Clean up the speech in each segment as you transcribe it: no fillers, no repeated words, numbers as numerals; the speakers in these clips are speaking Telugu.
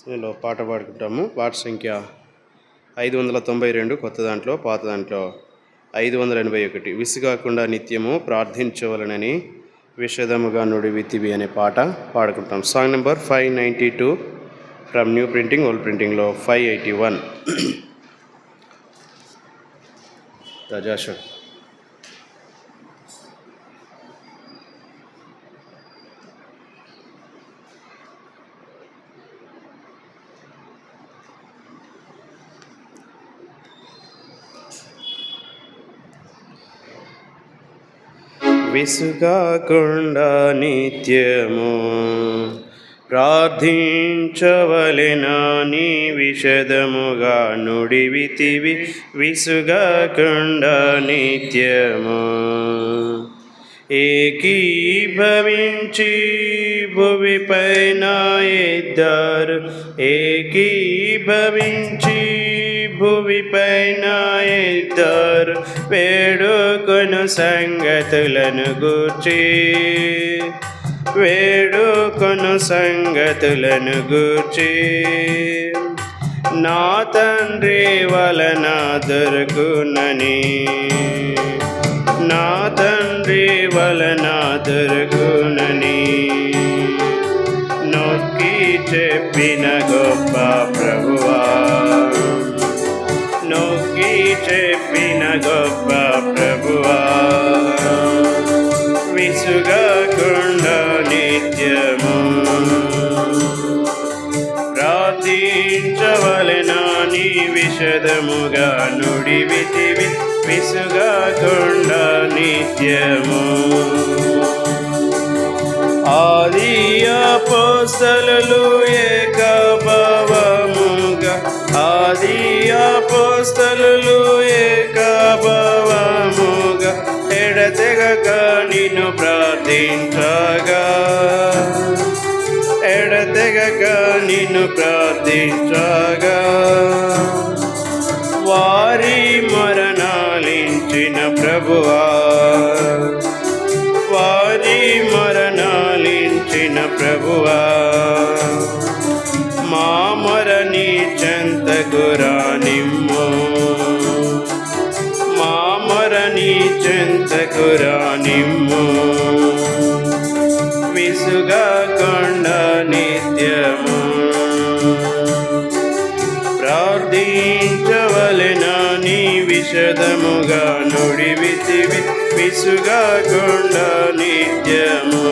లో పాట పాడుకుంటాము. పాట సంఖ్య 592, కొత్త దాంట్లో, పాత దాంట్లో 581. విసుగాకుండా నిత్యము ప్రార్థించవలనని విషదముగా నుడివితివి అనే పాట పాడుకుంటాం. Song number 592 from new printing, old ప్రింటింగ్లో 581. రాజాష్ విసుగాకుండా నిత్యము ప్రార్థించవలెనని విషదముగా నుడివితివి. విసుగాకుండా నిత్యము ఏకీభవించి భువిపైన ఇద్దరు ఏకీభవించి భువిపైన ఇద్దరు వేడుకొను సంగతులను గూర్చి వేడుకొను సంగతులను గూర్చి నా తండ్రి వలన దొరుకునని నా తండ్రి వలన దొరుకునని నొక్కి చెప్పిన గొప్ప ప్రభువా నొక్కి చెప్పిన గొప్ప ప్రభువా విసుగాకుండా నిత్యము ప్రార్థించవలెనని విషదముగా నుడివితివి. విసుగాకుండా నిత్యము ఆది అపోస్తలులు ఏకభావముగా ఆది అపోస్తలులు ఏకభావముగా ఎడతెగక నిన్ను ప్రార్థించగా ఎడతెగక నిన్ను ప్రార్థించగా వారి మరణాలించిన ప్రభువా వారి మరణాలించిన ప్రభువా మా మరణి చెంతకు రానిమ్ము మా మరణి చెంతకు రానిమ్ము విసుగాకుండా నిత్యము ప్రార్థించవలెనని విషదముగా నుడివితివి. విసుగాకుండా నిత్యము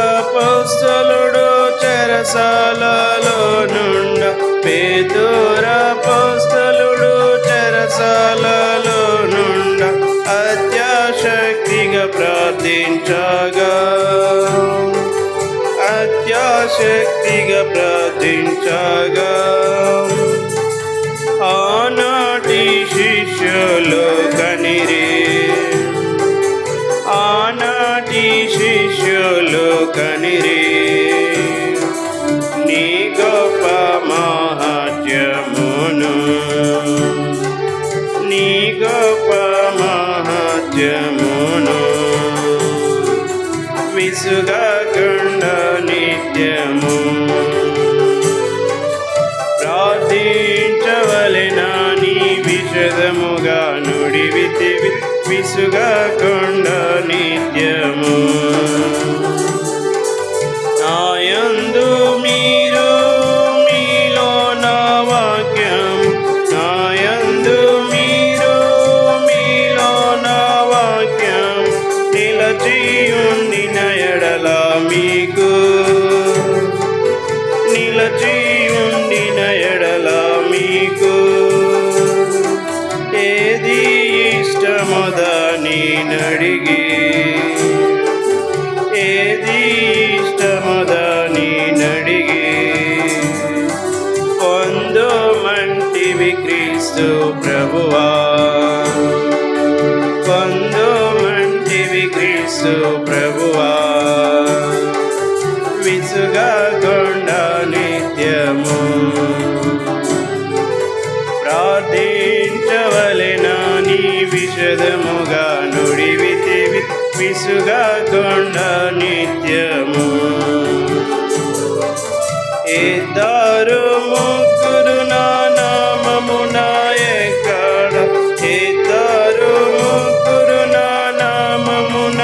పేతురపోస్తలుడు చెరసాలలో నుండ పేతురపోస్తలుడు చెరసాలలో నుండ అత్యాశక్తిగా ప్రార్థించగా అత్యాశక్తిగా ప్రార్థించగా ఆనాటి శిష్యులు కనిరి ఆనాటి శిష్యులు కనిరి నీ గొప్ప మహాత్మ్యమును నీ గొప్ప మహాత్మ్యమును విసుగాకుండా నిత్యము ప్రార్థించవలెనని విషదముగా నుడివితివి. విసుగాకుండా నిత్యము నాయందు మీరు మీలో నా వాక్యం నాయందు మీరు మీలో నా వాక్యం నిలచియుండిన ఎడల మీకు నిలచియుండిన ఎడల మీకు ఏది ఇష్టమోదని నడిగి ఏది ఇష్టమోదని నడిగి పొందుమంటివి క్రీస్తు ప్రభువా పొందుమంటివి క్రీస్తు ప్రభువా విసుగాకుండా నిత్యము ప్రార్థించవలెనని విషదముగా నుడివితివి. విసుగాకుండా నిత్యము ఇద్దరు ముగ్గురు నా నామమున ఎక్కడ, ఇద్దరు ముగ్గురు నా నామమున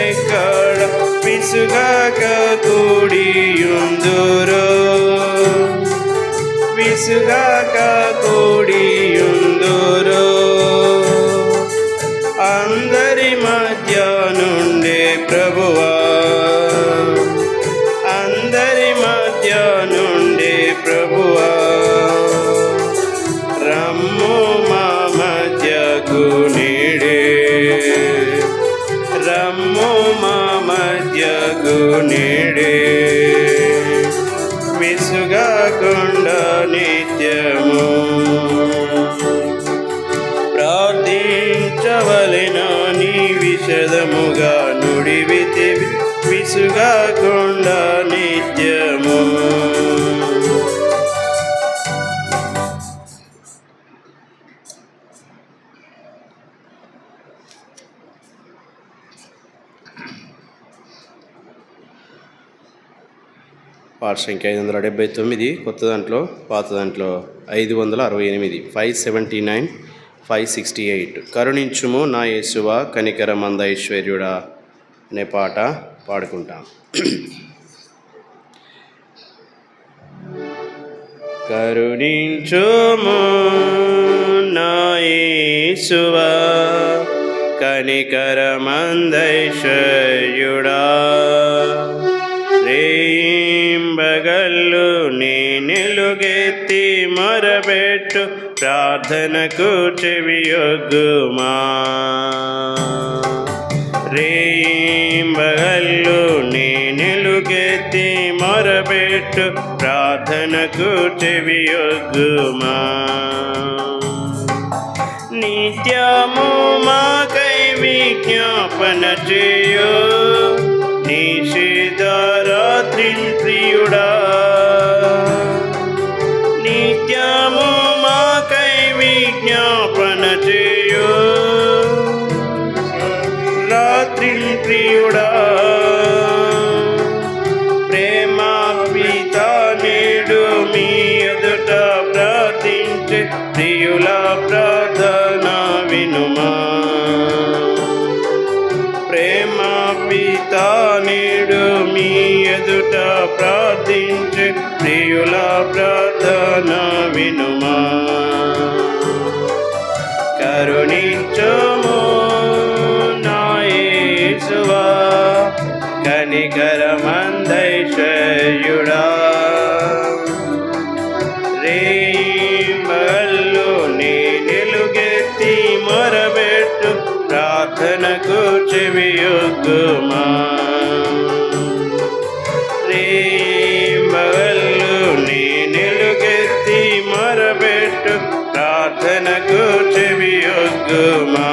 ఎక్కడ విసుగాక కూడియుందురు, విసుగాక కూడియుందురు. అందరి మధ్య నుండే ప్రభువా, అందరి మధ్య నుండే ప్రభువా, రమ్ము మా మధ్యకు నేడే, రమ్ము మా మధ్యకు నేడే. విసుగాకుండా నిత్యము ప్రార్థించవలెనని విశదముగా నుడివితే, విసుగాకుండా నిత్యము. పాట సంఖ్య 579, కొత్త దాంట్లో పాత దాంట్లో 568, 579, 568. కరుణించుము నా యేసువా కనికరమంద ఐశ్వర్యుడా అనే పాట పాడుకుంటాం. కరుణించుము నా యేసువా కనికరమంద ఐశ్వర్యుడా, రేయింబగళ్ళు నేనెలుగెత్తి మొరబెట్టు ప్రార్థనకు చెవియొగ్గుమా, రేయింబగళ్ళు నేనెలుగెత్తి మొరబెట్టు ప్రార్థనకు చెవియొగ్గుమా. నిత్యము మాకై విజ్ఞాపన చేయు నిషిధరాత్రిన్ ప్రియుడా, నిత్యము మాకై విజ్ఞాపన చేయు రాత్రిన్ ప్రియుడా. ప్రేమ పిత నేడు మీ ఎదుట ప్రార్థించే ప్రియుల ప్రార్థన వినుమా, ప్రేమ పిత నేడు మీ ఎదుట ప్రార్థించే ప్రియుల ప్రార్థన వినుమా. కరుణించుము నా యేసువా కనికరమంద ఐశ్వర్యుడా, రేయింబగళ్ళు నేనెలుగెత్తి మొరబెట్టు ప్రార్థనకు చెవియొగ్గుమా, రేయింబగళ్ళు నేనెలుగెత్తి మొరబెట్టు ప్రార్థనకు చెవియొగ్గుమా.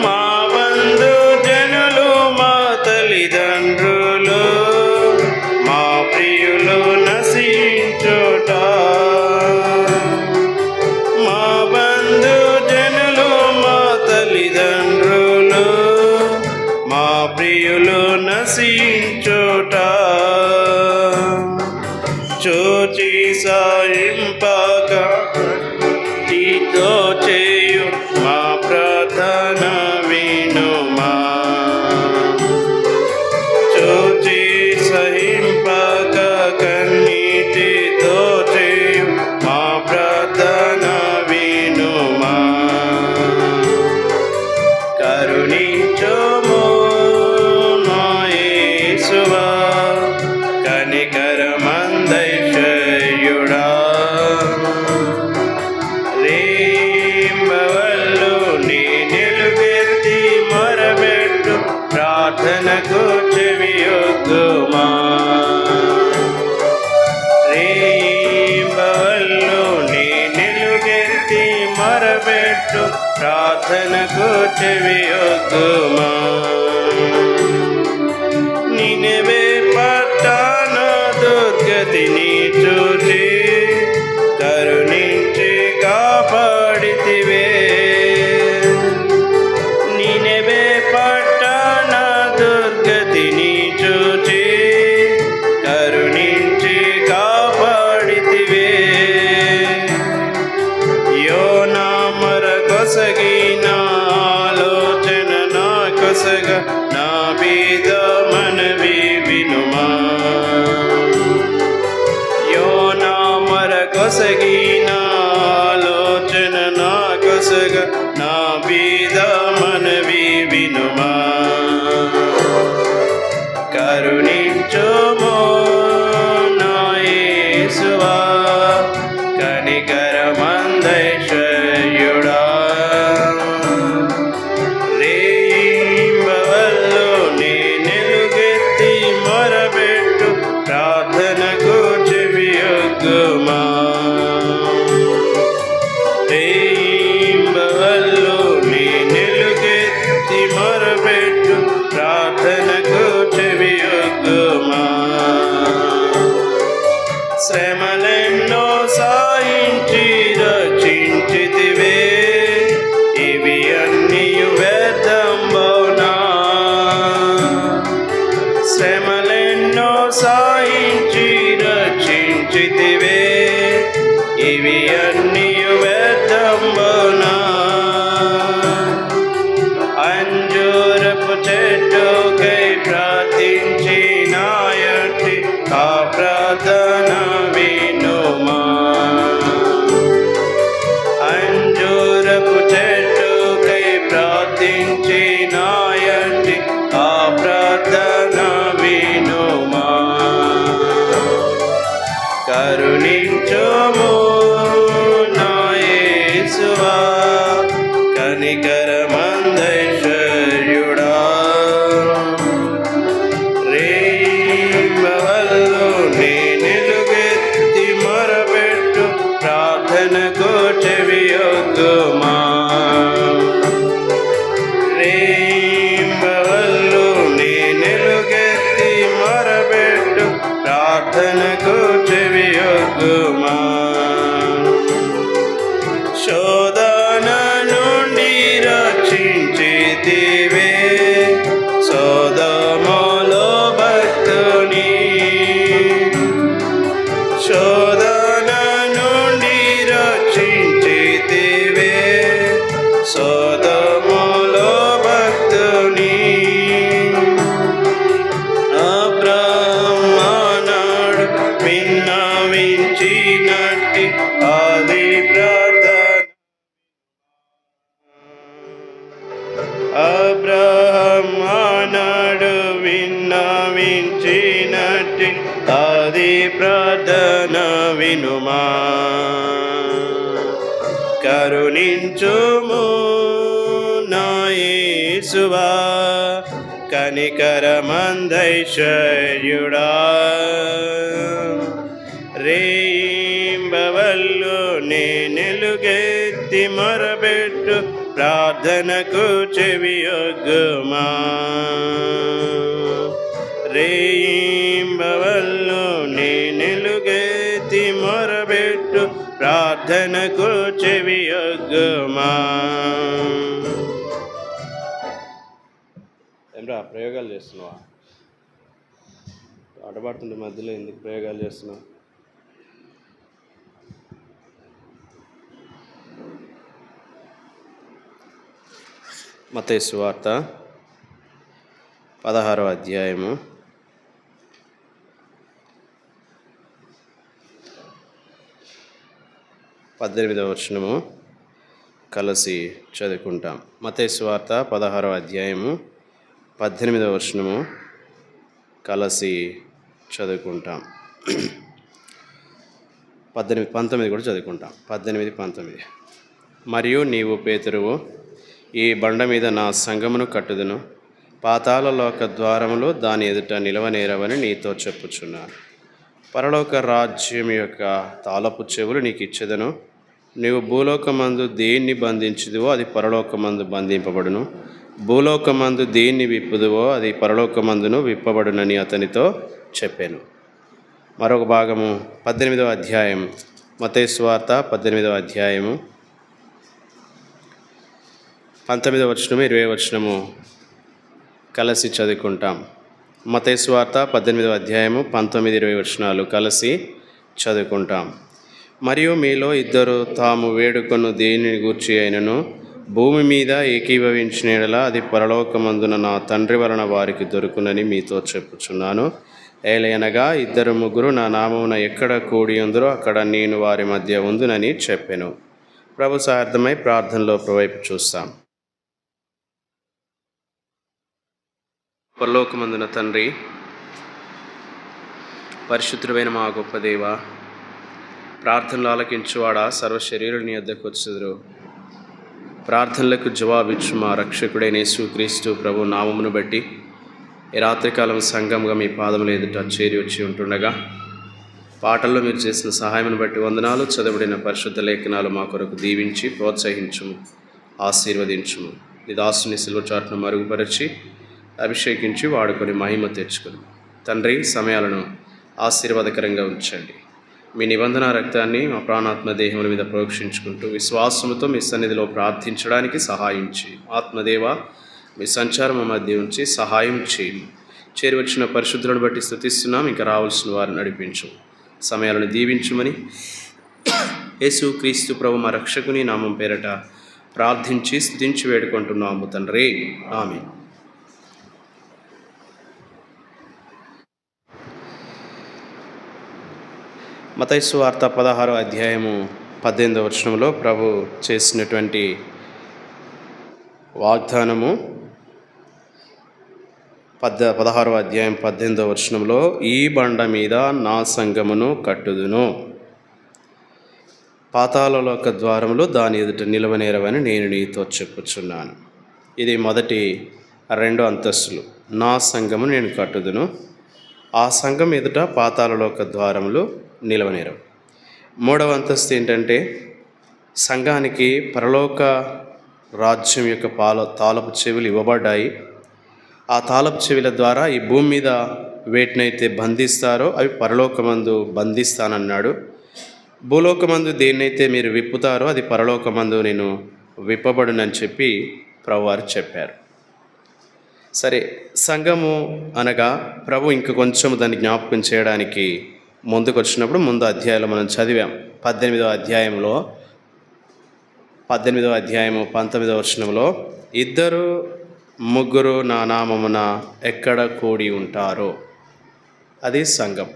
మా బంధు జనులు మా తల్లిదండ్రులు మా ప్రియులు నశించుట, మా బంధు జనులు మా తల్లిదండ్రులు మా ప్రియులు నశించుట, చూచి సాయింపక నీతో చేయు మా ప్రార్థన వినుమా, చూచి సహింపక కన్నీటితో చేయు మా ప్రార్థన వినుమా. కరుణించుము నా యేసువా కనికరమంద ఐశ్వర్యుడా, రేయింబగళ్ళు నేనెలుగెత్తి మొరబెట్టు ప్రార్థనకు చెవియొగ్గుమా, రేయింబగళ్ళు నేనెలుగెత్తి మొరబెట్టు ప్రార్థనకు చెవియొగ్గుమా. నినెవే పట్టణ దుర్గతిని చూచి కరుణించి కాపాడితివే, నినెవే పట్టణ దుర్గతిని చూచి కొసగిన ఆలోచన నా కొసగ నా బీద మనవి వినుమా యోనా మర కొసగిన ఆలోచన నా కొసగ నా బీద మనవి వినుమా కరుణించుమో నా యేసువా కనికరమందైశ్వర్యుడా రేయింబవల్లో నీ నిలుగెత్తి మొరబెట్టు ప్రార్థనకు చెవియొగ్గుమా రేయింబవల్లో నీ నిలుగెత్తి మొరబెట్టు ప్రార్థనకు చెవియొగ్గుమా శ్రమలెన్నో సాయించి రచించితివే ఇవి అన్నియు వ్యర్థంబౌనా శ్రమలెన్నో సాయించి రచించితివే ఇవి అన్నియు వ్యర్థంబౌనా అంజూరపు చెట్టుకై ప్రార్థించి నాయటి ఆ ప్రార్థన వినుమా అంజూరపు చెట్టుకై ప్రార్థించి నాయటి ఆ ప్రార్థన వినుమా కరుణించుము నా యేసువా కనికరమందైశ్వర్యుడా రేయింబవల్లో నీ నిలుగెత్తి మొరబెట్టు ప్రార్థనకు చెవియొగ్గుమా రేయింబవల్లో నీ నిలుగెత్తి మొరబెట్టు ప్రార్థనకు చెవియొగ్గుమా శోధన నుండి రక్షించితివే సొదొమలో భక్తుని శోధన నుండి రక్షించితివే సొదొమలో భక్తుని అబ్రహామునాడు విన్నవించినట్టి ఆది అబ్రహామునాడు విన్నవించినట్టి ఆది ప్రార్థన వినుమా కరుణించుము నా యేసువా కనికరమందైశ్వర్యుడా రేయింబవల్లో నీ నిలుగెత్తి మొరబెట్టు ప్రార్థనకు చెవియొగ్గుమా రేయింబవల్లో నీ నిలుగెత్తి మొరబెట్టు ప్రార్థనకు చెవియొగ్గుమా ఏమ్రా ప్రయోగాలు చేస్తున్నావా ఆటపాడుతుంటే మధ్యలో ఎందుకు ప్రయోగాలు చేస్తున్నావు మత్తయి సువార్త 16వ అధ్యాయము 18వ వచనము కలిసి చదువుకుంటాం. మత్తయి సువార్త 16వ అధ్యాయము 18వ వచనము కలిసి చదువుకుంటాం. 19 కూడా చదువుకుంటాం. 18, 19. మరియు నీవు పేతురువు, ఈ బండ మీద నా సంఘమును కట్టుదును, పాతాళ లోక ద్వారములు దాని ఎదుట నిలవనేరవని నీతో చెప్పుచున్నాను. పరలోక రాజ్యం యొక్క తాళపు చెవులు నీకు ఇచ్చేదను. నీవు భూలోకమందు దేన్ని బంధించుదువో అది పరలోకమందు బంధింపబడును, భూలోకమందు దేన్ని విప్పుదువో అది పరలోకమందును విప్పబడునని అతనితో చెప్పాను. మరొక భాగము 18వ అధ్యాయం, మత్తయి సువార్త 18వ అధ్యాయము 19వ వచనము 20వ వచనము కలిసి చదువుకుంటాం. మత్తయి సువార్త 18వ అధ్యాయము 19, 20 వచనాలు కలిసి చదువుకుంటాం. మరియు మీలో ఇద్దరు తాము వేడుకొను దేనిని గూర్చి అయినను భూమి మీద ఏకీభవించిన యెడల అది పరలోకమందున నా తండ్రి వలన వారికి దొరుకునని మీతో చెప్పుచున్నాను. ఏలయనగా 2-3 నా నామమున ఎక్కడ కూడి ఉందరో అక్కడ నేను వారి మధ్య ఉందునని చెప్పెను. ప్రభు సహార్థమై ప్రార్థనలో వైపు చూస్తాం. పరలోకమందున తండ్రి, పరిశుద్ధుడైన మా గొప్ప దేవ, ప్రార్థనలు ఆలకించువాడా, సర్వ శరీరుని యొద్దకు వచ్చుదురు. ప్రార్థనలకు జవాబిచ్చు మా రక్షకుడైన యేసుక్రీస్తు ప్రభు నామమును బట్టి ఈ రాత్రికాలం సంఘంగా మీ పాదములు ఎదుట చేరి వచ్చి ఉంటుండగా పాటల్లో మీరు చేసిన సహాయమును బట్టి వందనాలు. చదవబడిన పరిశుద్ధ లేఖనాలు మా కొరకు దీవించి ప్రోత్సహించుము, ఆశీర్వదించుము. నీ దాసుని సిలువ చాటును మరుగుపరిచి అభిషేకించి వాడుకొని మహిమ తెచ్చుకుని తండ్రి, సమయాలను ఆశీర్వాదకరంగా ఉంచండి. మీ నిబంధన రక్తాన్ని మా ప్రాణాత్మ దేహముల మీద ప్రోక్షించుకుంటూ విశ్వాసముతో మీ సన్నిధిలో ప్రార్థించడానికి సహాయం చేయి. ఆత్మదేవ, మీ సంచారం మా మధ్య ఉంచి సహాయం చేయి. చేరివచ్చిన పరిశుద్ధులను బట్టి స్తుతిస్తున్నాం. ఇంకా రావాల్సిన వారిని నడిపించు, సమయాలను దీవించుమని యేసుక్రీస్తు ప్రభు మా రక్షకుని నామం పేరట ప్రార్థించి స్తుతించి వేడుకుంటున్నాము తండ్రి, ఆమేన్. మత్తయి సువార్త 16వ అధ్యాయము 18వ వచనంలో ప్రభు చేసినటువంటి వాగ్దానము 16వ అధ్యాయం 18వ వచనంలో, ఈ బండ మీద నా సంఘమును కట్టుదును, పాతాళలోక ద్వారములు దాని ఎదుట నిలవనేరవని నేను నీతో చెప్పుచున్నాను. ఇది మొదటి 2 అంతస్తులు. నా సంఘము నేను కట్టుదును, ఆ సంఘం ఎదుట పాతాళలోక ద్వారములు నిలవనేరవు. 3వ అంతస్తు ఏంటంటే, సంఘానికి పరలోక రాజ్యం యొక్క తాళపు చెవులు ఇవ్వబడ్డాయి. ఆ తాళపు చెవుల ద్వారా ఈ భూమి మీద వేటినైతే బంధిస్తారో అవి పరలోకమందు బంధిస్తానన్నాడు. భూలోకమందు దేన్నైతే మీరు విప్పుతారో అది పరలోకమందు నేను విప్పబడునని చెప్పి ప్రభువారు చెప్పారు. సరే, సంఘము అనగా ప్రభు ఇంక కొంచెం దాన్ని జ్ఞాపకం చేయడానికి ముందుకు వచ్చినప్పుడు ముందు అధ్యాయంలో మనం చదివాం. 18వ అధ్యాయంలో 19వ వచనంలో, 2-3 నా నామమున ఎక్కడ కూడి ఉంటారో అది సంఘం.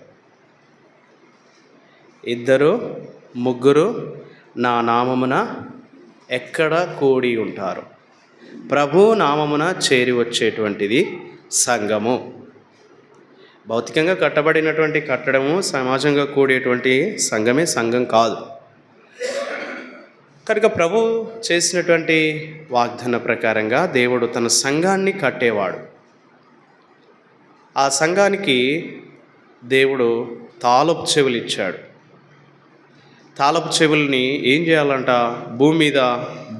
2-3 నా నామమున ఎక్కడ కూడి ఉంటారో, ప్రభు నామమున చేరి వచ్చేటువంటిది సంఘము. భౌతికంగా కట్టబడినటువంటి కట్టడము, సమాజంగా కూడేటువంటి సంఘమే సంఘం కాదు. కనుక ప్రభు చేసినటువంటి వాగ్దాన ప్రకారంగా దేవుడు తన సంఘాన్ని కట్టేవాడు. ఆ సంఘానికి దేవుడు తాళపు చెవులు ఇచ్చాడు. తాళపు చెవుల్ని ఏం చేయాలంట? భూమి మీద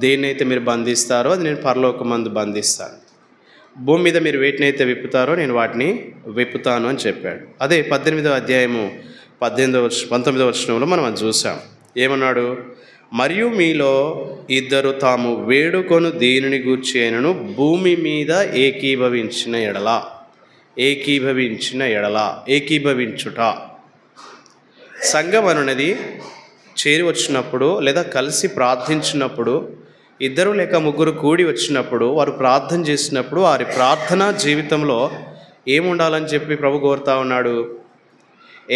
దేన్నైతే మీరు బంధిస్తారో అది నేను పరలోకమందు బంధిస్తాను, భూమి మీద మీరు వేటినైతే విప్పుతారో నేను వాటిని విప్పుతాను అని చెప్పాడు. అదే 18వ అధ్యాయము 19వ వచనంలో మనం అది చూసాం. ఏమన్నాడు? మరియు మీలో 2 తాము వేడుకొను దేనిని గూర్చి అయినను భూమి మీద ఏకీభవించిన ఎడల, ఏకీభవించుట. సంఘం అనున్నది చేరి వచ్చినప్పుడు లేదా కలిసి ప్రార్థించినప్పుడు, 2 లేక 3 కూడి వచ్చినప్పుడు, వారు ప్రార్థన చేసినప్పుడు వారి ప్రార్థనా జీవితంలో ఏముండాలని చెప్పి ప్రభు కోరుతా ఉన్నాడు?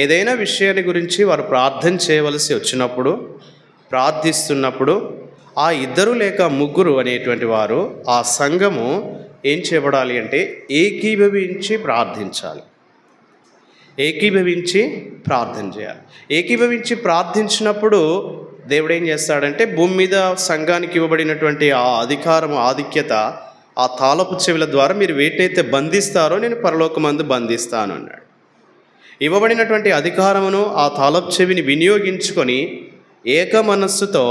ఏదైనా విషయాన్ని గురించి వారు ప్రార్థన చేయవలసి వచ్చినప్పుడు, ప్రార్థిస్తున్నప్పుడు ఆ 2 లేక 3 అనేటువంటి వారు, ఆ సంఘము ఏం చేయబడాలి అంటే ఏకీభవించి ప్రార్థించాలి, ఏకీభవించి ప్రార్థన చేయాలి. ఏకీభవించి ప్రార్థించినప్పుడు దేవుడు ఏం చేస్తాడంటే, భూమి మీద సంఘానికి ఇవ్వబడినటువంటి ఆ అధికారం, ఆధిక్యత, ఆ తాళపు చెవుల ద్వారా మీరు వేటినైతే బంధిస్తారో నేను పరలోకమందు బంధిస్తాను అన్నాడు. ఇవ్వబడినటువంటి అధికారమును, ఆ తాళపు చెవిని వినియోగించుకొని ఏక మనస్సుతో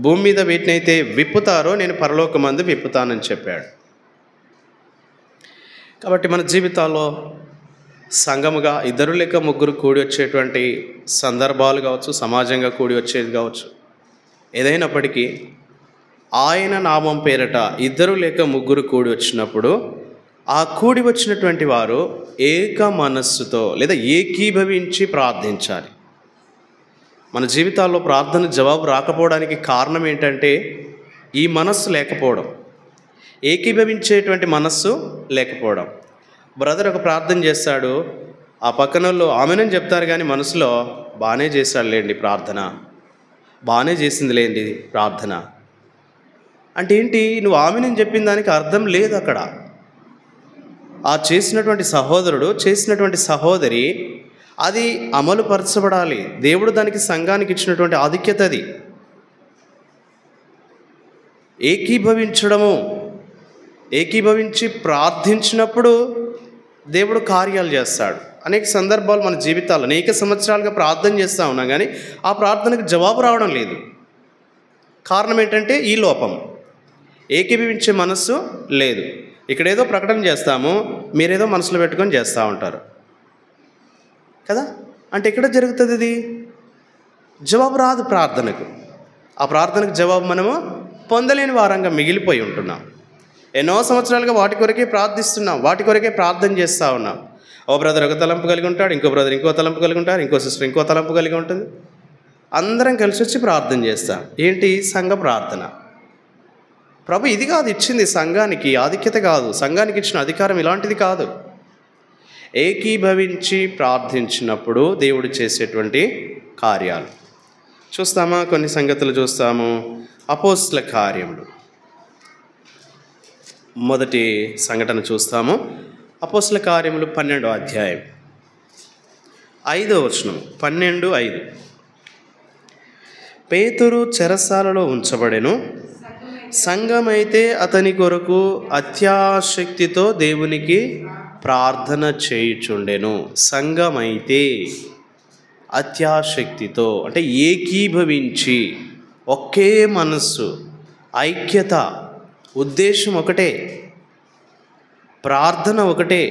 భూమి మీద వేటినైతే విప్పుతారో నేను పరలోకమందు విప్పుతానని చెప్పాడు. కాబట్టి మన జీవితాల్లో సంఘముగా 2 లేక 3 కూడి వచ్చేటువంటి సందర్భాలు కావచ్చు, సమాజంగా కూడి వచ్చేది కావచ్చు, ఏదైనప్పటికీ ఆయన నామం పేరట 2 లేక 3 కూడి వచ్చినప్పుడు ఆ కూడి వచ్చినటువంటి వారు ఏక మనస్సుతో లేదా ఏకీభవించి ప్రార్థించాలి. మన జీవితాల్లో ప్రార్థన జవాబు రాకపోవడానికి కారణం ఏంటంటే ఈ మనస్సు లేకపోవడం, ఏకీభవించేటువంటి మనస్సు లేకపోవడం. బ్రదర్ ఒక ప్రార్థన చేస్తాడు, ఆ పక్కనోళ్ళు ఆమెనని చెప్తారు కానీ మనసులో బాగానే చేశాడు లేండి ప్రార్థన, బాగానే చేసింది లేండి ప్రార్థన. అంటే ఏంటి? నువ్వు ఆమెనని చెప్పిన దానికి అర్థం లేదు అక్కడ. ఆ చేసినటువంటి సహోదరుడు, చేసినటువంటి సహోదరి అది అమలు పరచబడాలి. దేవుడు దానికి సంఘానికి ఇచ్చినటువంటి ఆధిక్యత అది. ఏకీభవించడము, ఏకీభవించి ప్రార్థించినప్పుడు దేవుడు కార్యాలు చేస్తాడు. అనేక సందర్భాలు మన జీవితాల్లో అనేక సంవత్సరాలుగా ప్రార్థన చేస్తూ ఉన్నాం కానీ ఆ ప్రార్థనకు జవాబు రావడం లేదు. కారణం ఏంటంటే ఈ లోపం, ఏకీభవించే మనస్సు లేదు. ఇక్కడేదో ప్రకటన చేస్తాము, మీరేదో మనసులో పెట్టుకొని చేస్తూ ఉంటారు కదా. అంటే ఎక్కడ జరుగుతుంది ఇది? జవాబు రాదు ప్రార్థనకు. ఆ ప్రార్థనకు జవాబు మనము పొందలేని వారంగా మిగిలిపోయి ఉంటున్నాం. ఎన్నో సంవత్సరాలుగా వాటి కొరకే ప్రార్థిస్తున్నాం, వాటి కొరకే ప్రార్థన చేస్తూ ఉన్నాం. ఓ బ్రదర్ ఒక తలంపు కలిగి ఉంటాడు, ఇంకో బ్రదర్ ఇంకో తలంపు కలిగి ఉంటారు, ఇంకో సిస్టర్ ఇంకో తలంపు కలిగి ఉంటుంది. అందరం కలిసి వచ్చి ప్రార్థన చేస్తాం. ఏంటి? సంఘ ప్రార్థన. ప్రభు ఇది కాదు ఇచ్చింది సంఘానికి, ఆధిక్యత కాదు. సంఘానికి ఇచ్చిన అధికారం ఇలాంటిది కాదు. ఏకీభవించి ప్రార్థించినప్పుడు దేవుడు చేసేటువంటి కార్యాలు చూస్తామా? కొన్ని సంగతులు చూస్తాము. అపోస్తల కార్యములు మొదటి సంఘటన చూస్తాము. అపోస్తల కార్యములు 12వ అధ్యాయం 5వ వచనం. 12:5. పేతురు చెరసాలలో ఉంచబడెను, సంఘమైతే అతని కొరకు అత్యాసక్తితో దేవునికి ప్రార్థన చేయుచుండెను. సంఘమైతే అత్యాసక్తితో అంటే ఏకీభవించి, ఒకే మనస్సు, ఐక్యత, ఉద్దేశం ఒకటే, ప్రార్థన ఒకటే,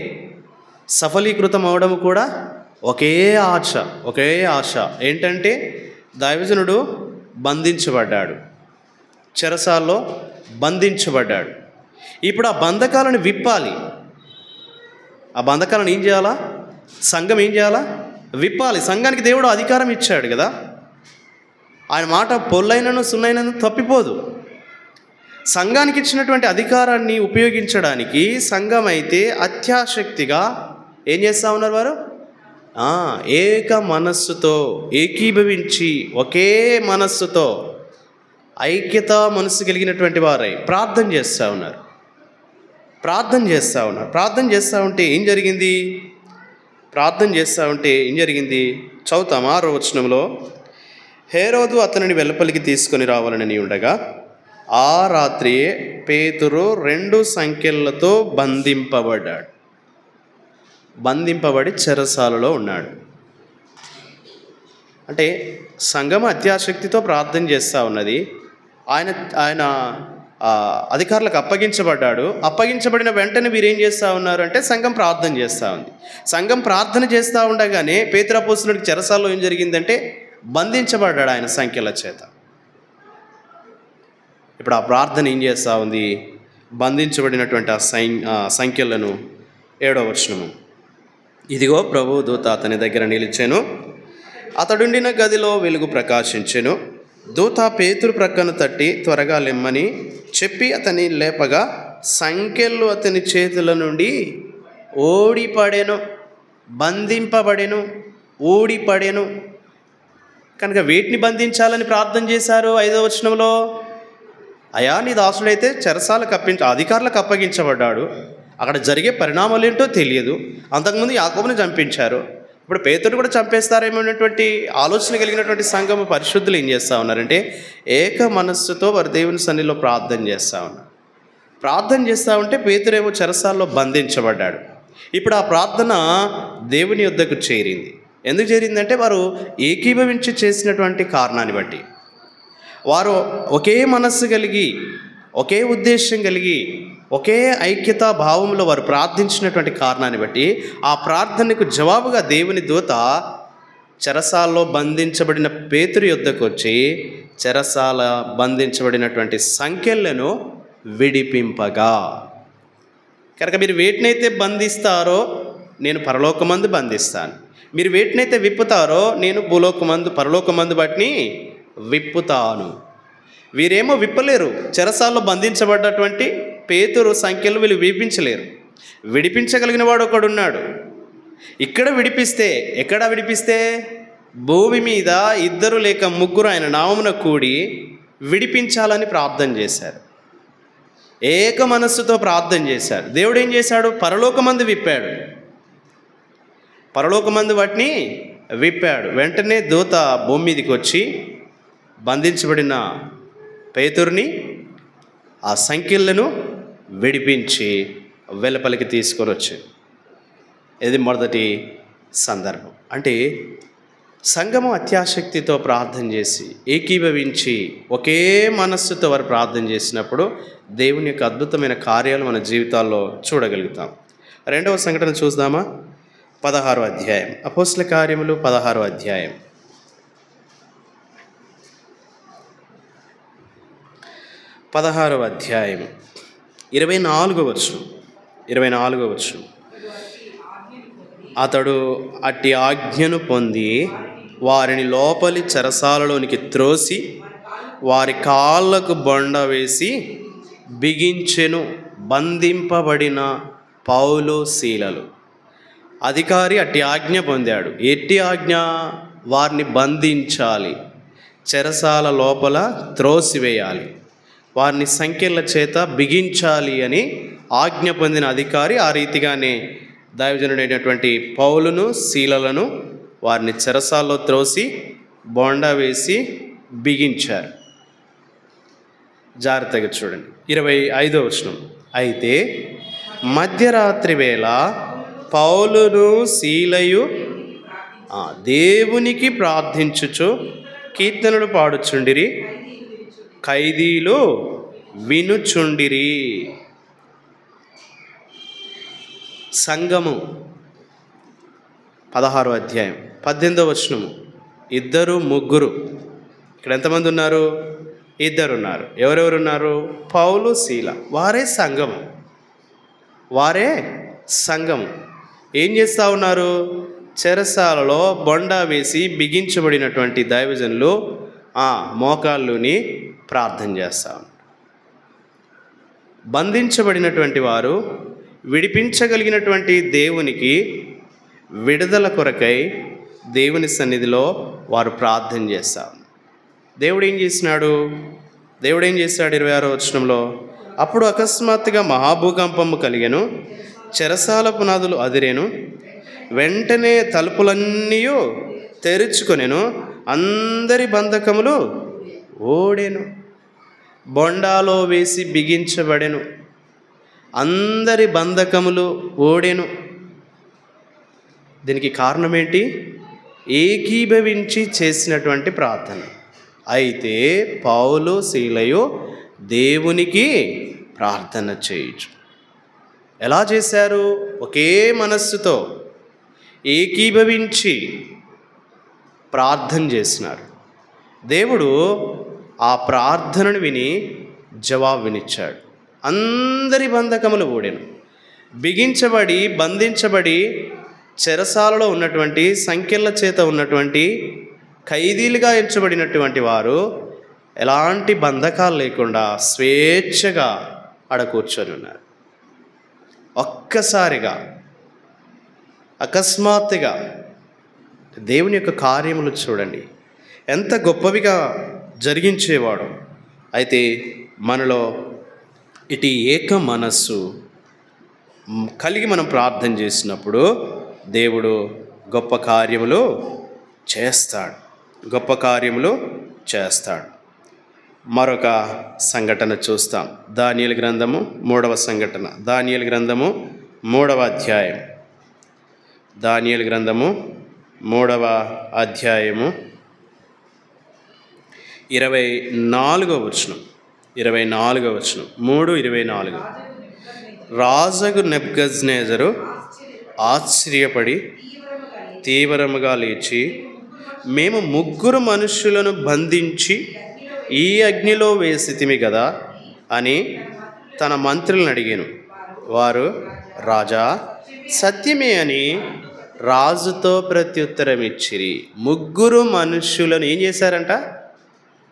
సఫలీకృతం అవడం కూడా ఒకే ఆశ, ఒకే ఆశ. ఏంటంటే దైవజనుడు బంధించబడ్డాడు, చెరసాల్లో బంధించబడ్డాడు. ఇప్పుడు ఆ బంధకాలను విప్పాలి. ఆ బంధకాలను ఏం చేయాలా? సంఘం ఏం చేయాలా? విప్పాలి. సంఘానికి దేవుడు అధికారం ఇచ్చాడు కదా. ఆయన మాట పొల్లైనను సున్నైనను తప్పిపోదు. సంఘానికి ఇచ్చినటువంటి అధికారాన్ని ఉపయోగించడానికి సంఘం అయితే అత్యాసక్తిగా ఏం చేస్తూ ఉన్నారు వారు? ఏక మనస్సుతో, ఏకీభవించి, ఒకే మనస్సుతో, ఐక్యత మనస్సు కలిగినటువంటి వారై ప్రార్థన చేస్తూ ఉన్నారు. ప్రార్థన చేస్తూ ఉంటే ఏం జరిగింది? చదువుతాం 6వ వచనంలో. హేరోదు అతనిని వెలుపలికి తీసుకొని రావాలని ఉండగా ఆ రాత్రియే పేతురు 2 సంకెళ్లతో బంధింపబడి చెరసాలలో ఉన్నాడు. అంటే సంఘం అత్యాసక్తితో ప్రార్థన చేస్తూ ఉన్నది. ఆయన అధికారులకు అప్పగించబడ్డాడు. అప్పగించబడిన వెంటనే వీరేం చేస్తూ ఉన్నారు అంటే సంఘం ప్రార్థన చేస్తూ ఉంది. సంఘం ప్రార్థన చేస్తూ ఉండగానే పేతురు అపోస్తలుడికి చెరసాలలో ఏం జరిగిందంటే బంధించబడ్డాడు ఆయన సంఖ్యల చేత. ఇప్పుడు ఆ ప్రార్థన ఏం చేస్తూ ఉంది? బంధించబడినటువంటి ఆ సంఖ్యలను 7వ వచనము. ఇదిగో ప్రభు దూత అతని దగ్గర నిలిచెను, అతడుండిన గదిలో వెలుగు ప్రకాశించెను. దూత పేతురు ప్రక్కను తట్టి త్వరగా లెమ్మని చెప్పి అతని లేపగా సంకెళ్ళు అతని చేతుల నుండి ఓడిపడెను, బంధింపబడెను, ఓడిపడెను. కనుక వేటిని బంధించాలని ప్రార్థన చేశారు? 5వ వచనంలో, అయా నీ దాసుడైతే చెరసాలకు అధికారులకు అప్పగించబడ్డాడు. అక్కడ జరిగే పరిణామాలు ఏంటో తెలియదు. అంతకుముందు యాకోబుని చంపించారు, ఇప్పుడు పేతురుని కూడా చంపేస్తారేమో అనేటువంటి ఆలోచన కలిగినటువంటి సంఘం పరిశుద్ధులు ఏం చేస్తూ ఉన్నారంటే ఏక మనస్సుతో వారి దేవుని సన్నిధిలో ప్రార్థన చేస్తూ ఉన్నారు. ప్రార్థన చేస్తూ ఉంటే పేతురేమో చెరసాల్లో బంధించబడ్డాడు. ఇప్పుడు ఆ ప్రార్థన దేవుని యొద్దకు చేరింది. ఎందుకు చేరిందంటే వారు ఏకీభవించి చేసినటువంటి కారణాన్ని బట్టి, వారు ఒకే మనస్సు కలిగి, ఒకే ఉద్దేశం కలిగి, ఒకే ఐక్యతా భావంలో వారు ప్రార్థించినటువంటి కారణాన్ని బట్టి ఆ ప్రార్థనకు జవాబుగా దేవుని దూత చెరసాలలో బంధించబడిన పేతురు యొద్దకు వచ్చి చెరసాల బంధించబడినటువంటి సంఖ్యలను విడిపింపగా, కనుక మీరు వేటినైతే బంధిస్తారో నేను పరలోకమందు బంధిస్తాను, మీరు వేటినైతే విప్పుతారో నేను పరలోకమందు వాటిని విప్పుతాను. వీరేమో విప్పలేరు. చెరసాల్లో బంధించబడ్డటువంటి పేతురు సంఖ్యలు వీళ్ళు విడిపించలేరు. విడిపించగలిగిన వాడు ఒకడున్నాడు. ఇక్కడ విడిపిస్తే, ఎక్కడ విడిపిస్తే, భూమి మీద 2 లేక 3 ఆయన నామమున కూడి విడిపించాలని ప్రార్థన చేశారు. ఏక మనస్సుతో ప్రార్థన చేశారు. దేవుడు ఏం చేశాడు? పరలోకమందు విప్పాడు. పరలోకమందు వాటిని విప్పాడు. వెంటనే దూత భూమి మీదకి వచ్చి బంధించబడిన పేతురుని, ఆ సంఖ్యలను విడిపించి వెలుపలికి తీసుకొని వచ్చాడు. ఇది మొదటి సందర్భం. అంటే సంఘము అత్యాసక్తితో ప్రార్థన చేసి, ఏకీభవించి ఒకే మనస్సుతో వారు ప్రార్థన చేసినప్పుడు దేవుని యొక్క అద్భుతమైన కార్యాలు మన జీవితాల్లో చూడగలుగుతాం. 2వ సంఘటన చూద్దామా? 16వ అధ్యాయం, అపోస్తల కార్యములు 16వ అధ్యాయం. 16వ అధ్యాయం 24వ వచనం. అతడు అట్టి ఆజ్ఞను పొంది వారిని లోపలి చెరసాలలోనికి త్రోసి వారి కాళ్ళకు బొండ వేసి బిగించెను. బంధింపబడిన పౌలు శీలలు. అధికారి అట్టి ఆజ్ఞ పొందాడు. ఎట్టి ఆజ్ఞ? వారిని బంధించాలి, చెరసాల లోపల త్రోసివేయాలి, వారిని సంఖ్యల చేత బిగించాలి అని ఆజ్ఞ పొందిన అధికారి ఆ రీతిగానే దైవజనుడైనటువంటి పౌలును శీలలను వారిని చెరసాల్లో త్రోసి బోండా వేసి బిగించారు. జాగ్రత్తగా చూడండి. 25వ వచనం. అయితే మధ్యరాత్రి వేళ పౌలును శీలయు దేవునికి ప్రార్థించుచు కీర్తనలు పాడుచుండిరి, ఖైదీలు వినుచుండిరి. సంఘము 16వ అధ్యాయం 18వ వచనము. 2 3. ఇక్కడ ఎంతమంది ఉన్నారు? 2 ఉన్నారు. ఎవరెవరున్నారు? పౌలు శీల. వారే సంఘము. ఏం చేస్తూ ఉన్నారు? చెరసాలలో బొండా వేసి బిగించబడినటువంటి దైవజనులు మోకాళ్ళుని ప్రార్థన చేస్తా ఉన్నారు. బంధించబడినటువంటి వారు విడిపించగలిగినటువంటి దేవునికి విడుదల కొరకై దేవుని సన్నిధిలో వారు ప్రార్థన చేస్తారు. దేవుడు ఏం చేశాడు? 26వ వచనంలో, అప్పుడు అకస్మాత్తుగా మహాభూకంపము కలిగెను, చెరసాల పునాదులు అదిరేను, వెంటనే తలుపులన్నీ తెరుచుకొనెను, అందరి బంధకములు ఓడెను. బొండాలో వేసి బిగించబడెను, అందరి బంధకములు ఓడెను. దీనికి కారణం ఏంటి? ఏకీభవించి చేసినటువంటి ప్రార్థన. అయితే పౌలు శీలయు దేవునికి ప్రార్థన చేయొచ్చు. ఎలా చేశారు? ఒకే మనస్సుతో ఏకీభవించి ప్రార్థన చేసినారు. దేవుడు ఆ ప్రార్థనను విని జవాబునిచ్చాడు. అందరి బంధకములు ఊడెను. బిగించబడి బంధించబడి చెరసాలలో ఉన్నటువంటి సంఖ్యల చేత ఉన్నటువంటి ఖైదీలుగా ఎంచబడినటువంటి వారు ఎలాంటి బంధకాలు లేకుండా స్వేచ్ఛగా ఆడ కూర్చొని ఉన్నారు. ఒక్కసారిగా అకస్మాత్తుగా దేవుని యొక్క కార్యములు చూడండి ఎంత గొప్పవిగా జరిగించేవాడు. అయితే మనలో ఇటు ఏక మనస్సు కలిగి మనం ప్రార్థన చేసినప్పుడు దేవుడు గొప్ప కార్యములు చేస్తాడు. మరొక సంఘటన చూస్తాం. దానియేలు గ్రంథము 3వ సంఘటన. దానియేలు గ్రంథము 3వ అధ్యాయం. దానియేలు గ్రంథము 3వ అధ్యాయము 24వ వచనం. 3:24. రాజగు నెబుకద్నెజరు ఆశ్చర్యపడి తీవ్రముగా లేచి, మేము 3 మనుష్యులను బంధించి ఈ అగ్నిలో వేసితిమి కదా అని తన మంత్రులను అడిగాను. వారు, రాజా సత్యమే అని రాజుతో ప్రత్యుత్తరం ఇచ్చిరి. 3 మనుష్యులను ఏం చేశారంట?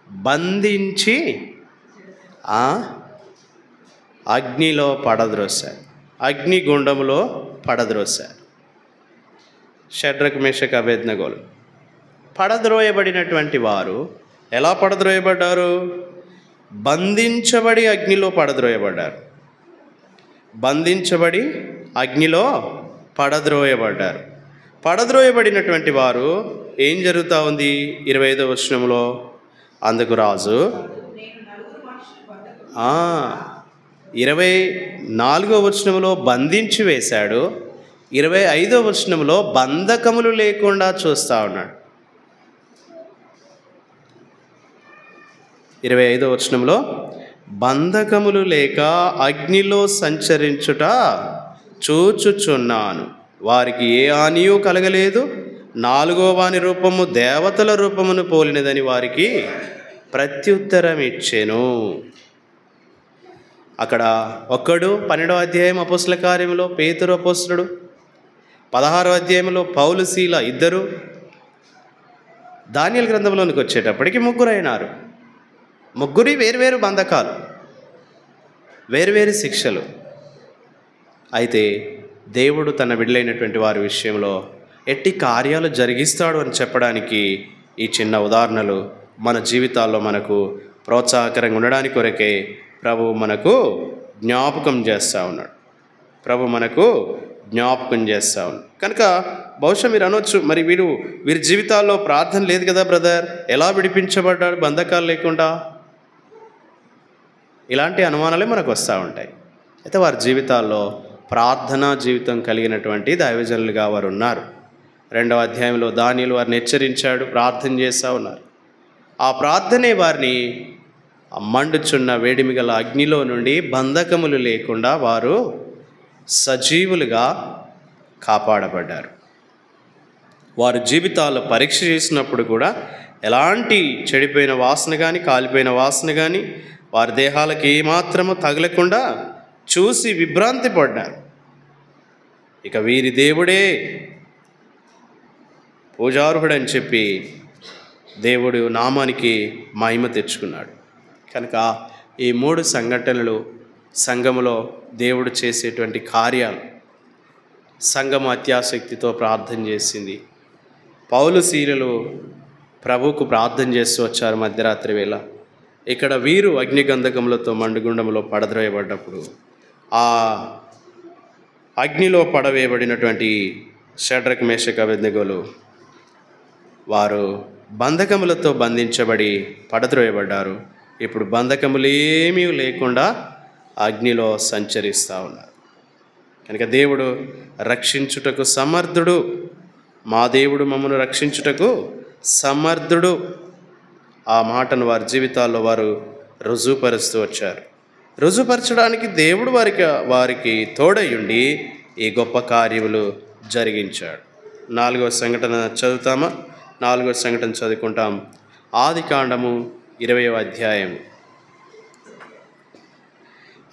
బంధించి అగ్నిలో పడద్రోశారు, అగ్నిగుండంలో పడద్రోశారు. షడ్రక్ మేషక్ అబేద్నెగోలు పడద్రోయబడినటువంటి వారు ఎలా పడద్రోయబడ్డారు? బంధించబడి అగ్నిలో పడద్రోయబడ్డారు. బంధించబడి అగ్నిలో పడద్రోయబడ్డారు. పడద్రోయబడినటువంటి వారు ఏం జరుగుతూ ఉంది? 25వ వచనంలో, అందుకు రాజు 24వ వచనంలో బంధించి వేశాడు, 25వ వచనంలో బంధకములు లేకుండా చూస్తూ ఉన్నాడు. 25వ వచనంలో బంధకములు లేక అగ్నిలో సంచరించుట చూచుచున్నాను, వారికి ఏ హానియూ కలగలేదు, 4వ వాని రూపము దేవతల రూపమును పోలినదని వారికి ప్రత్యుత్తరం ఇచ్చెను. అక్కడ ఒక్కడు 12వ అధ్యాయం అపోస్తల కార్యములో పేతురు అపోస్తలుడు, 16వ అధ్యాయంలో పౌలు శీల ఇద్దరు, దానియేలు గ్రంథంలోనికి వచ్చేటప్పటికి ముగ్గురైనారు. ముగ్గురి వేరువేరు బంధకాలు, వేరువేరు శిక్షలు. అయితే దేవుడు తన బిడ్డలైనటువంటి వారి విషయంలో ఎట్టి కార్యాలు జరిగిస్తాడు అని చెప్పడానికి ఈ చిన్న ఉదాహరణలు మన జీవితాల్లో మనకు ప్రోత్సాహకరంగా ఉండడానికి కొరకే ప్రభు మనకు జ్ఞాపకం చేస్తూ ఉన్నాడు. ప్రభు మనకు జ్ఞాపకం చేస్తూ ఉన్నాడు. కనుక బహుశా మీరు అనొచ్చు, మరి వీరి జీవితాల్లో ప్రార్థన లేదు కదా బ్రదర్, ఎలా విడిపించబడ్డాడు బంధకాలు లేకుండా? ఇలాంటి అనుమానాలే మనకు వస్తూ ఉంటాయి. అయితే వారి జీవితాల్లో ప్రార్థనా జీవితం కలిగినటువంటి దైవజనులుగా వారు ఉన్నారు. 2వ అధ్యాయంలో దానియేలు వారిని హెచ్చరించాడు, ప్రార్థన చేస్తూ ఉన్నారు. ఆ ప్రార్థనే వారిని మండుచున్న వేడిమి గల అగ్నిలో నుండి బంధకములు లేకుండా వారు సజీవులుగా కాపాడబడ్డారు. వారి జీవితాల్లో పరీక్ష చేసినప్పుడు కూడా ఎలాంటి చెడిపోయిన వాసన కానీ కాలిపోయిన వాసన కానీ వారి దేహాలకు ఏమాత్రము తగలకుండా చూసి విభ్రాంతి పడ్డారు. ఇక వీరి దేవుడే పూజార్హుడని చెప్పి దేవుడు నామానికి మహిమ తెచ్చుకున్నాడు. కనుక ఈ 3 సంఘటనలు సంఘములో దేవుడు చేసేటువంటి కార్యాలు. సంఘము అత్యాసక్తితో ప్రార్థన చేసింది. పౌలు శీలలు ప్రభువుకు ప్రార్థన చేస్తూ వచ్చారు మధ్యరాత్రి వేళ. ఇక్కడ వీరు అగ్నిగంధకములతో మండుగుండంలో పడద్రోయబడ్డప్పుడు ఆ అగ్నిలో పడవేయబడినటువంటి షడ్రక్ మేషక్ అబేద్నెగోలు వారు బంధకములతో బంధించబడి పడద్రోయబడ్డారు. ఇప్పుడు బంధకములేమీ లేకుండా అగ్నిలో సంచరిస్తూ ఉన్నారు. కనుక దేవుడు రక్షించుటకు సమర్థుడు. మా దేవుడు మమ్మను రక్షించుటకు సమర్థుడు. ఆ మాటను వారి జీవితాల్లో వారు రుజువుపరుస్తూ వచ్చారు. రుజువుపరచడానికి దేవుడు వారికి తోడయుండి ఈ గొప్ప కార్యములు జరిగించాడు. 4వ సంఘటన చదువుతామా? 4వ సంఘటన చదువుకుంటాం. ఆదికాండము 20వ అధ్యాయము.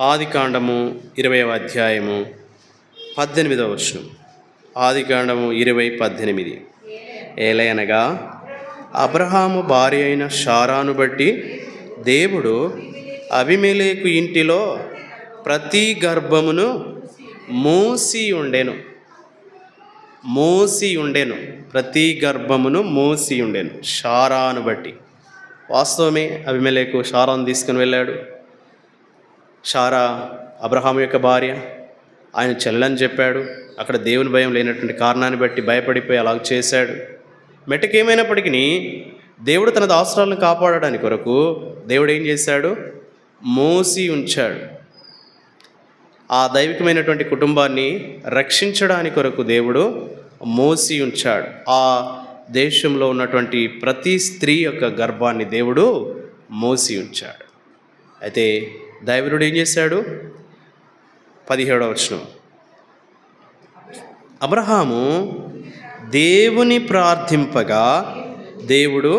ఆదికాండము 20వ అధ్యాయము 18వ వచనం. ఆదికాండము 20:18. ఏలయనగా అబ్రహాము భార్య అయిన శారాను బట్టి దేవుడు అబీమెలెకు ఇంటిలో ప్రతి గర్భమును మూసి ఉండెను. ప్రతి గర్భమును మూసి ఉండెను. శారాను బట్టి. వాస్తవమే, అబీమెలెకు శారాను తీసుకుని వెళ్ళాడు. శారా అబ్రహాము యొక్క భార్య. ఆయన చెల్లెలని చెప్పాడు. అక్కడ దేవుని భయం లేనటువంటి కారణాన్ని బట్టి భయపడిపోయి అలాగ చేశాడు. మెట్టకేమైనప్పటికీ దేవుడు తన దాసురాలను కాపాడడానికి కొరకు దేవుడు ఏం చేశాడు? మూసి ఉంచాడు. ఆ దైవికమైనటువంటి కుటుంబాన్ని రక్షించడానికి కొరకు దేవుడు మూసి ఉంచాడు. ఆ దేశంలో ఉన్నటువంటి ప్రతి స్త్రీ యొక్క గర్భాన్ని దేవుడు మూసి ఉంచాడు. అయితే దైవజనుడు ఏం చేశాడు? 17వ వచనం. అబ్రహాము దేవుని ప్రార్థింపగా దేవుడు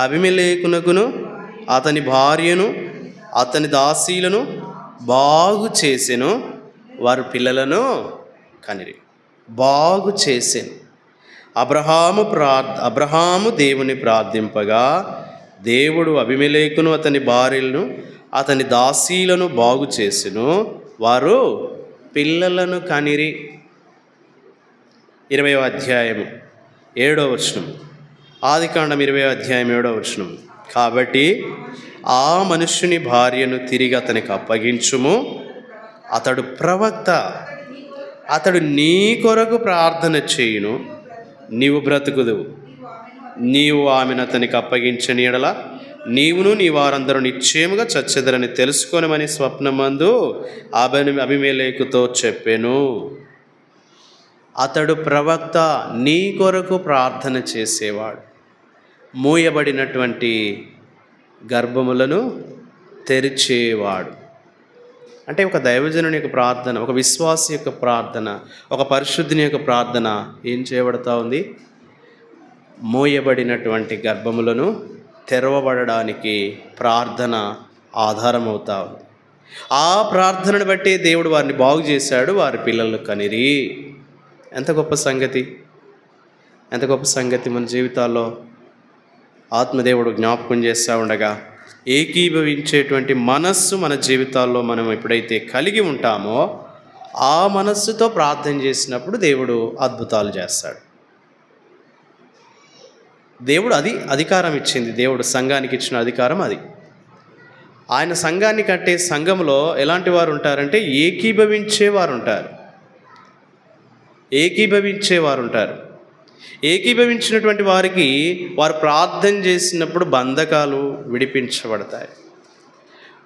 అబీమెలెకునకును అతని భార్యను అతని దాసీలను బాగు చేసెను. వారు కనిరి. బాగు చేసెను. అబ్రహాము దేవుని ప్రార్థింపగా దేవుడు అబీమెలెకును అతని భార్యలను అతని దాసీలను బాగు చేసెను, వారు పిల్లలను కనిరి. 20వ అధ్యాయము 7వ వచనం. ఆదికాండం 20వ అధ్యాయం 7వ వచనం. కాబట్టి ఆ మనుష్యుని భార్యను తిరిగి అతనికి అప్పగించుము, అతడు ప్రవక్త, అతడు నీ కొరకు ప్రార్థన చేయును, నీవు బ్రతుకుదువు. నీవు ఆమెను అతనికి అప్పగించిన యెడల నీవును నీ వారందరూ నిశ్చయముగా చచ్చెదరని తెలుసుకొనమని స్వప్నమందు అబీమెలెకుతో చెప్పెను. అతడు ప్రవక్త, నీ కొరకు ప్రార్థన చేసేవాడు. మూయబడినటువంటి గర్భములను తెరిచేవాడు. అంటే ఒక దైవజనుని యొక్క ప్రార్థన, ఒక విశ్వాసి యొక్క ప్రార్థన, ఒక పరిశుద్ధుని యొక్క ప్రార్థన ఏం చేయబడతా ఉంది? మూయబడినటువంటి గర్భములను తెరవబడడానికి ప్రార్థన ఆధారమవుతా ఉంది. ఆ ప్రార్థనను బట్టి దేవుడు వారిని బాగు చేశాడు, వారి పిల్లలను కనిరి. ఎంత గొప్ప సంగతి, ఎంత గొప్ప సంగతి! మన జీవితాల్లో ఆత్మదేవుడు జ్ఞాపకం చేస్తూ ఉండగా ఏకీభవించేటువంటి మనస్సు మన జీవితాల్లో మనం ఎప్పుడైతే కలిగి ఉంటామో ఆ మనస్సుతో ప్రార్థన చేసినప్పుడు దేవుడు అద్భుతాలు చేస్తాడు. దేవుడు అధికారం ఇచ్చింది, దేవుడు సంఘానికి ఇచ్చిన అధికారం అది. ఆయన సంఘాన్ని కట్టే సంఘంలో ఎలాంటి వారు ఉంటారంటే ఏకీభవించేవారు ఉంటారు. ఏకీభవించినటువంటి వారికి వారు ప్రార్థన చేసినప్పుడు బంధకాలు విడిపించబడతాయి.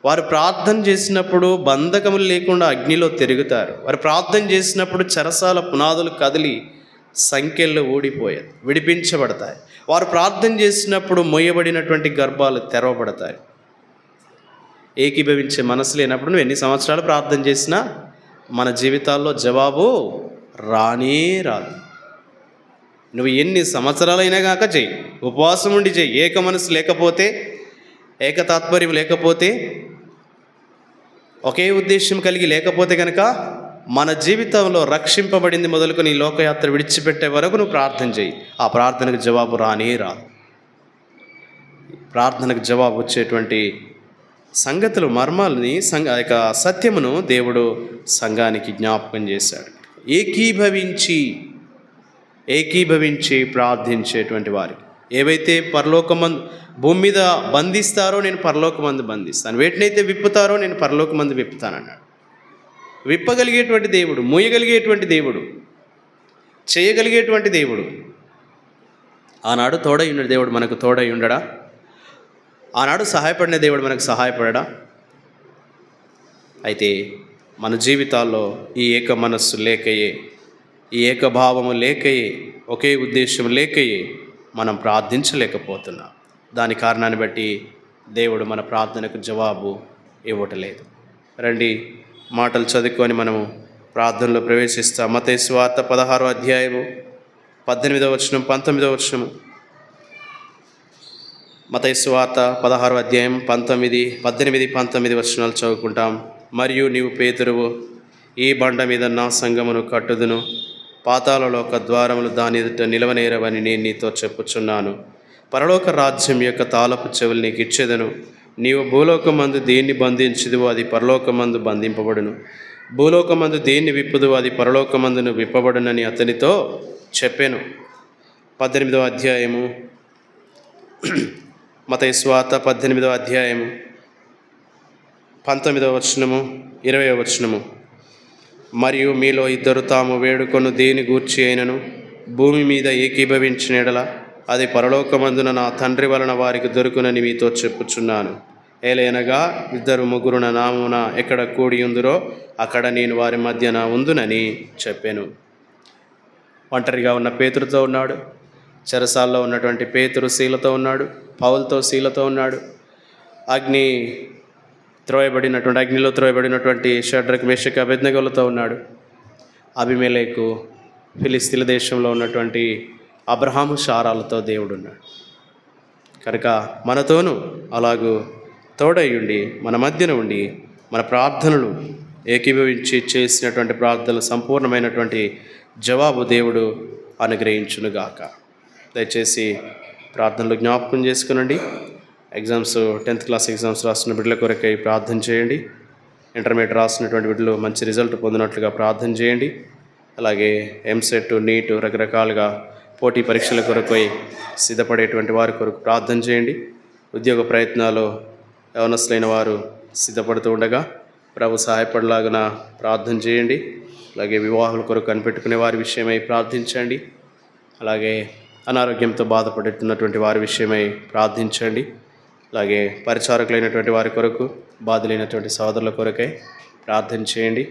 వారు ప్రార్థన చేసినప్పుడు బంధకములు లేకుండా అగ్నిలో తిరుగుతారు. వారు ప్రార్థన చేసినప్పుడు చెరసాల పునాదులు కదిలి సంఖ్యల్లో ఊడిపోయాయి, విడిపించబడతాయి. వారు ప్రార్థన చేసినప్పుడు మోయబడినటువంటి గర్భాలు తెరవబడతాయి. ఏకీభవించే మనసు లేనప్పుడు నువ్వు ఎన్ని సంవత్సరాలు ప్రార్థన చేసినా మన జీవితాల్లో జవాబు రానే రాదు. నువ్వు ఎన్ని సంవత్సరాలైనా కాక చెయ్యి, ఉపవాసం ఉండి చెయ్యి, ఏక మనసు లేకపోతే, ఏకతాత్పర్యం లేకపోతే, ఒకే ఉద్దేశం కలిగి లేకపోతే కనుక మన జీవితంలో రక్షింపబడింది మొదలుకొని లోకయాత్ర విడిచిపెట్టే వరకు నువ్వు ప్రార్థన చెయ్యి, ఆ ప్రార్థనకు జవాబు రానే రాదు. ప్రార్థనకు జవాబు వచ్చేటువంటి సంగతులు, మర్మాలని, సత్యమును దేవుడు సంఘానికి జ్ఞాపకం చేశాడు. ఏకీభవించి ప్రార్థించేటువంటి వారికి ఏవైతే పరలోకమందు భూమి మీద బంధిస్తారో నేను పరలోకమందు బంధిస్తాను, వేటినైతే విప్పుతారో నేను పరలోకమందు విప్పుతానన్నాడు. విప్పగలిగేటువంటి దేవుడు, మూయగలిగేటువంటి దేవుడు, చేయగలిగేటువంటి దేవుడు. ఆనాడు తోడై ఉన్న దేవుడు మనకు తోడై ఉండడా? ఆనాడు సహాయపడిన దేవుడు మనకు సహాయపడడా? అయితే మన జీవితాల్లో ఈ ఏక మనస్సు లేకయే, ఈ ఏకభావము లేకయే, ఒకే ఉద్దేశం లేకయే మనం ప్రార్థించలేకపోతున్నాం. దాని కారణాన్ని బట్టి దేవుడు మన ప్రార్థనకు జవాబు ఇవ్వటలేదు. రండి మాటలు చదువుకొని మనము ప్రార్థనలో ప్రవేశిస్తాం. మత్తయి సువార్త 16వ అధ్యాయము 18వ వచనం 19వ వచనము. మత్తయి సువార్త 16వ అధ్యాయం 18, 19 వచనాలు చదువుకుంటాం. మరియు నీవు పేతురువు, ఈ బండ మీద నా సంఘమును కట్టుదును, పాతాళలోక ద్వారములు దాని ఎదుట నిలవనేరవని నేను నీతో చెప్పుచున్నాను. పరలోక రాజ్యం యొక్క తాళపు చెవులు నీకు ఇచ్చేదను. నీవు భూలోకమందు దేన్ని బంధించుదువో అది పరలోకమందు బంధింపబడును, భూలోకమందు దేన్ని విప్పుదువో అది పరలోకమందును విప్పబడునని అతనితో చెప్పాను. 18వ అధ్యాయము మత్తయి సువార్త 18వ అధ్యాయము 19వ వచనము 20వ వచనము. మరియు మీలో ఇద్దరు తాము వేడుకొను దేని గూర్చి అయినను భూమి మీద ఏకీభవించిన యెడల అది పరలోకమందున నా తండ్రి వలన వారికి దొరుకునని మీతో చెప్పుచున్నాను. ఏలైనగా ఇద్దరు ముగ్గురు నా నామమున ఎక్కడ కూడి ఉందురో అక్కడ నేను వారి మధ్యన ఉందునని చెప్పాను. ఒంటరిగా ఉన్న పేతురుతో ఉన్నాడు, చెరసాల్లో ఉన్నటువంటి పేతురు శీలతో ఉన్నాడు, పౌలుతో శీలతో ఉన్నాడు, అగ్నిలో త్రోయబడినటువంటి షడ్రక్ మేషక్ అబేద్నెగోలతో ఉన్నాడు. అబీమెలెకు ఫిలిస్తీన్ల దేశంలో ఉన్నటువంటి అబ్రహాము శారాలతో దేవుడు ఉన్నాడు. కనుక మనతోనూ అలాగూ తోడై ఉండి మన మధ్యన ఉండి మన ప్రార్థనలు ఏకీభవించి చేసినటువంటి ప్రార్థనలు సంపూర్ణమైనటువంటి జవాబు దేవుడు అనుగ్రహించునుగాక. దయచేసి ప్రార్థనలు జ్ఞాపకం చేసుకునండి. ఎగ్జామ్స్ 10th క్లాస్ ఎగ్జామ్స్ రాస్తున్న బిడ్డల కొరకై ప్రార్థన చేయండి. ఇంటర్మీడియట్ రాస్తున్నటువంటి బిడ్డలు మంచి రిజల్ట్ పొందినట్లుగా ప్రార్థన చేయండి. అలాగే ఎంసెట్, నీట్ రకరకాలుగా పోటీ పరీక్షల కొరకై సిద్ధపడేటువంటి వారి కొరకు ప్రార్థన చేయండి. ఉద్యోగ ప్రయత్నాలు యవనస్తులైన వారు సిద్ధపడుతూ ఉండగా ప్రభు సహాయపడలాగున ప్రార్థన చేయండి. అలాగే వివాహాల కొరకు కనిపెట్టుకునే వారి విషయమై ప్రార్థించండి. అలాగే అనారోగ్యంతో బాధపడుతున్నటువంటి వారి విషయమై ప్రార్థించండి. అలాగే పరిచారకులైనటువంటి వారి కొరకు, బాధలైనటువంటి సోదరుల కొరకై ప్రార్థన చేయండి.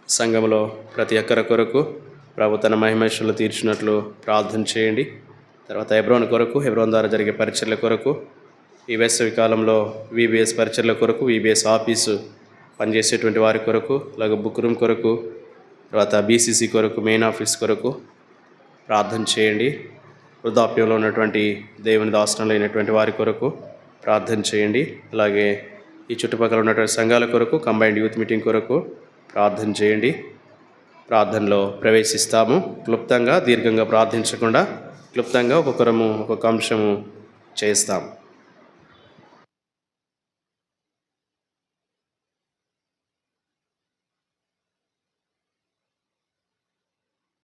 సంఘంలో ప్రతి ఒక్కరి కొరకు ప్రభు తన మహిమేశ్వరులు తీర్చినట్లు ప్రార్థన చేయండి. తర్వాత హెబ్రోన్ కొరకు, హెబ్రోన్ ద్వారా జరిగే పరిచర్ల కొరకు, ఈ వేసవి కాలంలో VBS పరిచర్ల కొరకు, VBS ఆఫీసు పనిచేసేటువంటి వారి కొరకు, అలాగే బుక్ రూమ్ కొరకు, తర్వాత BCC కొరకు, మెయిన్ ఆఫీస్ కొరకు ప్రార్థన చేయండి. వృద్ధాప్యంలో ఉన్నటువంటి దేవుని దాసనలు అయినటువంటి వారి కొరకు ప్రార్థన చేయండి. అలాగే ఈ చుట్టుపక్కల ఉన్నటువంటి సంఘాల కొరకు, కంబైన్డ్ యూత్ మీటింగ్ కొరకు ప్రార్థన చేయండి. ప్రార్థనలో ప్రవేశిస్తాము. క్లుప్తంగా, దీర్ఘంగా ప్రార్థించకుండా క్లుప్తంగా ఒక్కొక్క అంశము చేస్తాము.